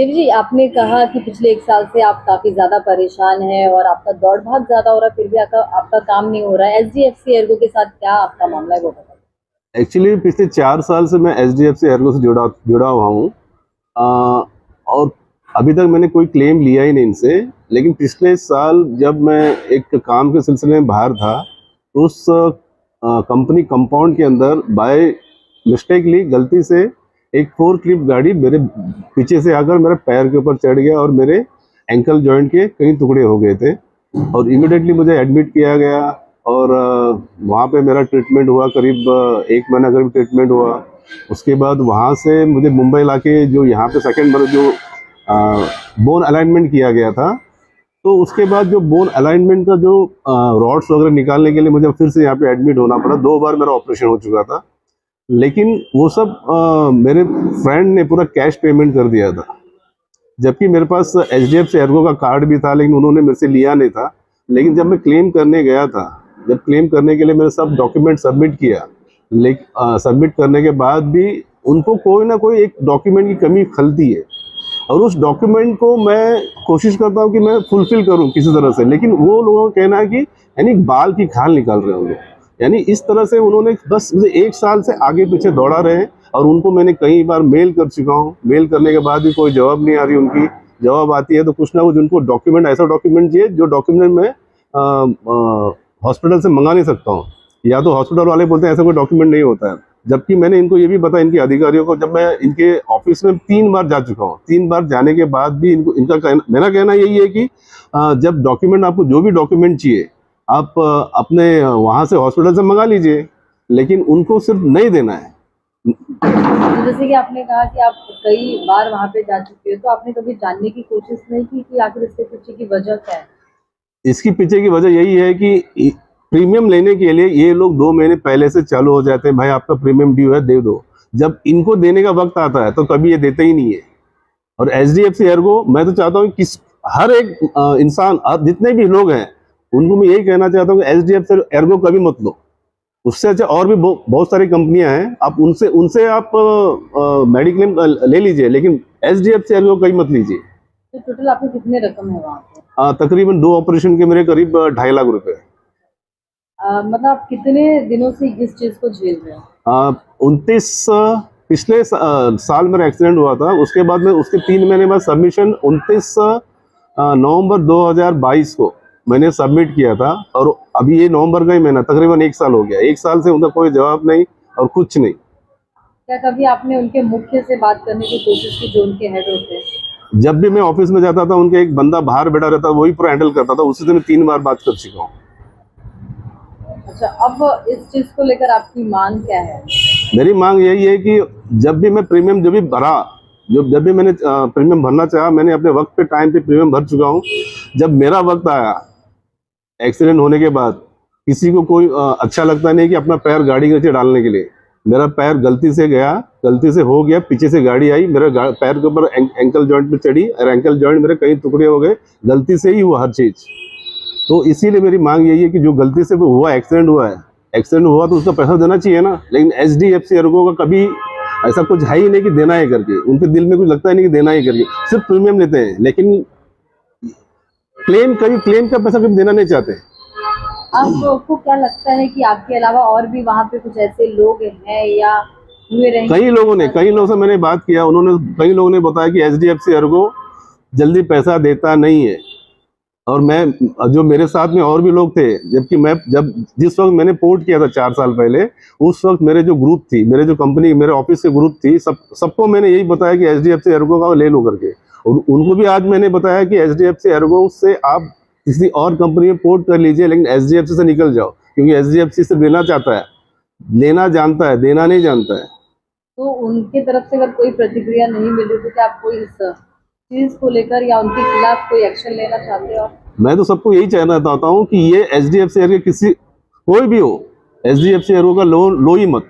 देव जी, आपने कहा कि पिछले 1 साल से आप काफ़ी ज़्यादा परेशान हैं और आपका दौड़-भाग ज़्यादा हो रहा है, फिर भी आपका आपका काम नहीं हो रहा है। एचडीएफसी एर्गो के साथ क्या आपका मामला है, वो बताइए? एक्चुअली पिछले 4 साल से मैं एचडीएफसी एर्गो से जुड़ा जुड़ा हुआ हूँ। और अभी तक मैंने कोई क्लेम लिया ही नहीं इनसे। लेकिन पिछले साल जब मैं एक काम के सिलसिले में बाहर था, तो उस कंपनी कंपाउंड के अंदर बाय मिस्टेकली गलती से एक फोर्क लिफ्ट गाड़ी मेरे पीछे से आकर मेरे पैर के ऊपर चढ़ गया और मेरे एंकल जॉइंट के कई टुकड़े हो गए थे और इमिडिएटली मुझे एडमिट किया गया। और वहाँ पे मेरा ट्रीटमेंट हुआ, करीब 1 महीना करीब ट्रीटमेंट हुआ। उसके बाद वहाँ से मुझे मुंबई लाके जो यहाँ पे सेकेंड बार जो बोन अलाइनमेंट किया गया था, तो उसके बाद जो बोन अलाइनमेंट का जो रॉड्स वगैरह निकालने के लिए मुझे फिर से यहाँ पे एडमिट होना पड़ा। 2 बार मेरा ऑपरेशन हो चुका था, लेकिन वो सब मेरे फ्रेंड ने पूरा कैश पेमेंट कर दिया था, जबकि मेरे पास एचडीएफसी एर्गो का कार्ड भी था, लेकिन उन्होंने मेरे से लिया नहीं था। लेकिन जब मैं क्लेम करने गया था, जब क्लेम करने के लिए मैंने सब डॉक्यूमेंट सबमिट किया, लेकिन सबमिट करने के बाद भी उनको कोई ना कोई एक डॉक्यूमेंट की कमी खलती है और उस डॉक्यूमेंट को मैं कोशिश करता हूँ कि मैं फुलफिल करूँ किसी तरह से, लेकिन वो लोगों का कहना है कि यानी बाल की खाल निकाल रहे होंगे। यानी इस तरह से उन्होंने बस मुझे 1 साल से आगे पीछे दौड़ा रहे हैं और उनको मैंने कई बार मेल कर चुका हूँ। मेल करने के बाद भी कोई जवाब नहीं आ रही उनकी। जवाब आती है तो कुछ ना कुछ उनको डॉक्यूमेंट, ऐसा डॉक्यूमेंट चाहिए जो डॉक्यूमेंट मैं हॉस्पिटल से मंगा नहीं सकता हूँ, या तो हॉस्पिटल वाले बोलते हैं ऐसा कोई डॉक्यूमेंट नहीं होता है। जबकि मैंने इनको ये भी बताया, इनके अधिकारियों को, जब मैं इनके ऑफिस में 3 बार जा चुका हूँ, 3 बार जाने के बाद भी मेरा कहना यही है कि जब डॉक्यूमेंट, आपको जो भी डॉक्यूमेंट चाहिए आप अपने वहाँ से हॉस्पिटल से मंगा लीजिए, लेकिन उनको सिर्फ नहीं देना है। तो जैसे कि आपने कहा कि आप कई बार वहाँ पे जा चुके हो, तो आपने कभी जानने की कोशिश नहीं की कि आखिर इसके पीछे की वजह क्या है? इसकी पीछे की वजह यही है कि प्रीमियम लेने के लिए ये लोग 2 महीने पहले से चालू हो जाते हैं, भाई आपका प्रीमियम ड्यू है, दे दो। जब इनको देने का वक्त आता है तो कभी ये देते ही नहीं है। और एचडीएफसी एर्गो, मैं तो चाहता हूँ कि हर एक इंसान, जितने भी लोग हैं, उनको मैं यही कहना चाहता हूँ कि एचडीएफसी एर्गो कभी मत लो। उससे अच्छा और भी बहुत सारी कंपनियां हैं, आप उनसे आप मेडिक्लेम ले लीजिए, लेकिन एचडीएफसी एर्गो कभी मत लीजिए। तो टोटल आपके कितने रकम है वहाँ पे? तकरीबन 2 ऑपरेशन के मेरे करीब 2.5 लाख रुपए। मतलब आप कितने दिनों से इस चीज को झेल रहे हैं? 29 पिछले साल मेरा एक्सीडेंट हुआ था, उसके बाद में उसके 3 महीने बाद सबमिशन 29 नवंबर 2022 को मैंने सबमिट किया था और अभी ये नवंबर का ही महीना, तकरीबन 1 साल हो गया। 1 साल से उनका कोई जवाब नहीं और कुछ नहीं। क्या कभी आपने उनके मुख्य से बात करने की कोशिश की, जो उनके हेड होते हैं? जब भी मैं ऑफिस में जाता था, उनके एक बंदा बाहर बैठा रहता, वही पूरा हैंडल करता था। उसी से मैं 3 बार बात कर चुका हूँ। अच्छा, अब इस चीज को लेकर आपकी मांग क्या है? मेरी मांग यही है कि जब भी मैं प्रीमियम जब भी मैंने प्रीमियम भरना चाहा, मैंने अपने वक्त पे टाइम पे प्रीमियम भर चुका हूँ। जब मेरा वक्त आया एक्सीडेंट होने के बाद, किसी को कोई अच्छा लगता नहीं कि अपना पैर गाड़ी के नीचे डालने के लिए। मेरा पैर गलती से हो गया, पीछे से गाड़ी आई, मेरे पैर के ऊपर एंकल जॉइंट पे चढ़ी और एंकल जॉइंट मेरे कई टुकड़े हो गए। गलती से ही हुआ हर चीज। तो इसीलिए मेरी मांग यही है कि जो गलती से हुआ, एक्सीडेंट हुआ तो उसका पैसा देना चाहिए ना। लेकिन एचडीएफसी एर्गो का कभी ऐसा कुछ है ही नहीं कि देना है करके। उनके दिल में कुछ लगता ही नहीं कि देना ही करके, सिर्फ प्रीमियम लेते हैं, लेकिन क्लेम का पैसा कभी देना नहीं चाहते। आपको क्या लगता है कि आपके अलावा और भी वहाँ पे कुछ ऐसे लोग हैं या हुए रहेंगे? कई लोगों से मैंने बात किया, कई लोगों ने बताया कि एचडीएफसी एर्गो जल्दी पैसा देता नहीं है। और मैं, जो मेरे साथ में और भी लोग थे, जबकि जिस वक्त मैंने पोर्ट किया था 4 साल पहले, उस वक्त मेरे जो ग्रुप थी, मेरे ऑफिस के ग्रुप थी, सबको मैंने यही बताया कि एचडीएफसी एर्गो का ले लो करके। और उनको भी आज मैंने बताया कि एचडीएफसी एर्गो से आप किसी और कंपनी में पोर्ट कर लीजिए, लेकिन एचडीएफसी से निकल जाओ, क्योंकि एचडीएफसी से लेना चाहता है, लेना जानता है, देना नहीं जानता है। तो उनकी तरफ से अगर कोई प्रतिक्रिया नहीं मिली तो क्या आप कोई इस चीज को लेकर या उनके खिलाफ कोई एक्शन लेना चाहते हो? मैं तो सबको यही कहना चाहता हूँ कि ये एचडीएफसी एर्गो कोई भी हो, एचडीएफसी एर्गो का लो ही मत।